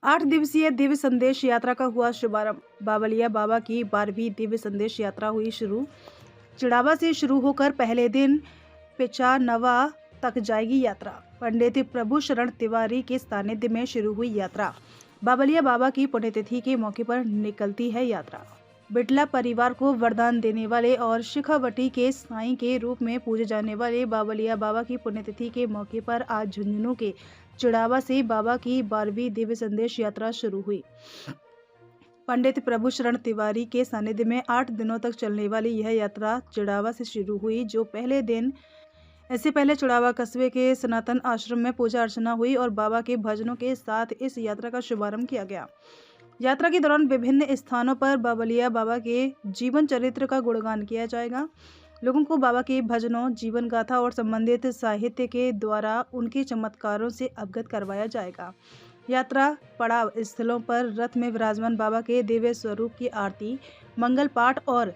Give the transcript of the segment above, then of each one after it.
8 दिवसीय दिव्य संदेश यात्रा का हुआ शुभारंभ। बावलिया बाबा की 12वीं दिव्य संदेश यात्रा हुई शुरू। चिड़ावा से शुरू होकर पहले दिन पिचानवा तक जाएगी यात्रा। पंडित प्रभु शरण तिवारी के सानिध्य में शुरू हुई यात्रा। बावलिया बाबा की पुण्यतिथि के मौके पर निकलती है यात्रा। बिटला परिवार को वरदान देने वाले और शिखावटी के साईं के रूप में पूजे जाने वाले बावलिया बाबा की पुण्यतिथि के मौके पर आज झुंझुनू के चिड़ावा से बाबा की 12वीं दिव्य संदेश यात्रा शुरू हुई। पंडित प्रभु शरण तिवारी के सानिध्य में 8 दिनों तक चलने वाली यह यात्रा चिड़ावा से शुरू हुई। जो पहले दिन इससे पहले चिड़ावा कस्बे के सनातन आश्रम में पूजा अर्चना हुई और बाबा के भजनों के साथ इस यात्रा का शुभारंभ किया गया। यात्रा के दौरान विभिन्न स्थानों पर बावलिया बाबा के जीवन चरित्र का गुणगान किया जाएगा। लोगों को बाबा के भजनों, जीवन गाथा और संबंधित साहित्य के द्वारा उनके चमत्कारों से अवगत करवाया जाएगा। यात्रा पड़ाव स्थलों पर रथ में विराजमान बाबा के दिव्य स्वरूप की आरती, मंगल पाठ और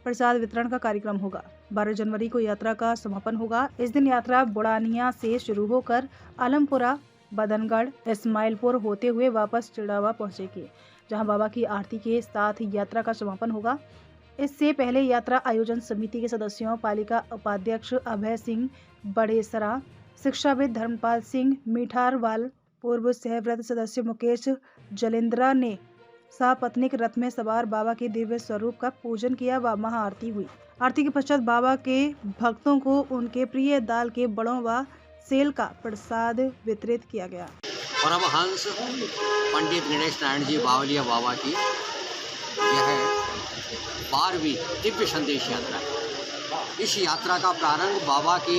प्रसाद वितरण का कार्यक्रम होगा। 12 जनवरी को यात्रा का समापन होगा। इस दिन यात्रा बुढ़ानिया से शुरू होकर आलमपुरा, बदनगढ़, इस्माइलपुर होते हुए वापस चिड़ावा पहुंचेगी, जहां बाबा की आरती के साथ यात्रा का समापन होगा। इससे पहले यात्रा आयोजन समिति के सदस्यों, पालिका उपाध्यक्ष अभय सिंह बड़ेसरा, शिक्षाविद धर्मपाल सिंह मीठारवाल, पूर्व सहव्रत सदस्य मुकेश जलेंद्रा ने सपत्नीक रथ में सवार बाबा के दिव्य स्वरूप का पूजन किया व महाआरती हुई। आरती के पश्चात बाबा के भक्तों को उनके प्रिय दाल के बड़ों व सेल का प्रसाद वितरित किया गया। परमहंस पंडित गणेश नारायण जी बावलिया बाबा की यह 12वीं दिव्य संदेश यात्रा है। इस यात्रा का प्रारंभ बाबा की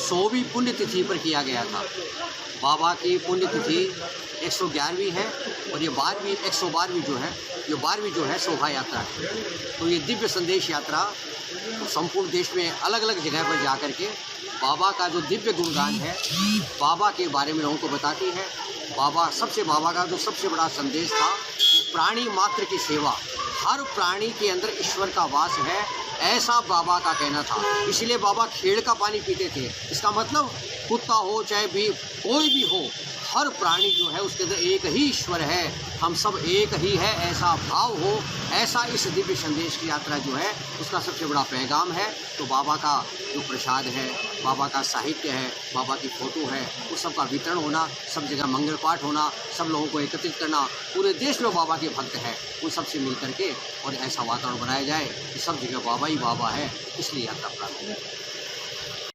100वीं पुण्यतिथि पर किया गया था। बाबा की पुण्यतिथि 111वीं है और ये 112वीं जो है शोभा यात्रा है। तो ये दिव्य संदेश यात्रा संपूर्ण देश में अलग अलग जगह पर जा कर के बाबा का जो दिव्य गुणगान है, बाबा के बारे में लोगों को बताती है। बाबा का जो सबसे बड़ा संदेश था, प्राणी मात्र की सेवा। हर प्राणी के अंदर ईश्वर का वास है, ऐसा बाबा का कहना था। इसलिए बाबा खेड़ का पानी पीते थे। इसका मतलब कुत्ता हो चाहे भी कोई भी हो, हर प्राणी जो है उसके अंदर एक ही ईश्वर है, हम सब एक ही है, ऐसा भाव हो। ऐसा इस दिव्य संदेश की यात्रा जो है उसका सबसे बड़ा पैगाम है। तो बाबा का जो प्रसाद है, बाबा का साहित्य है, बाबा की फ़ोटो है, उस सब का वितरण होना, सब जगह मंगल पाठ होना, सब लोगों को एकत्रित करना, पूरे देश में बाबा के भक्त हैं उन सब से मिल करके और ऐसा वातावरण बनाया जाए कि सब जगह बाबा ही बाबा है। इसलिए यात्रा प्रारंभ है।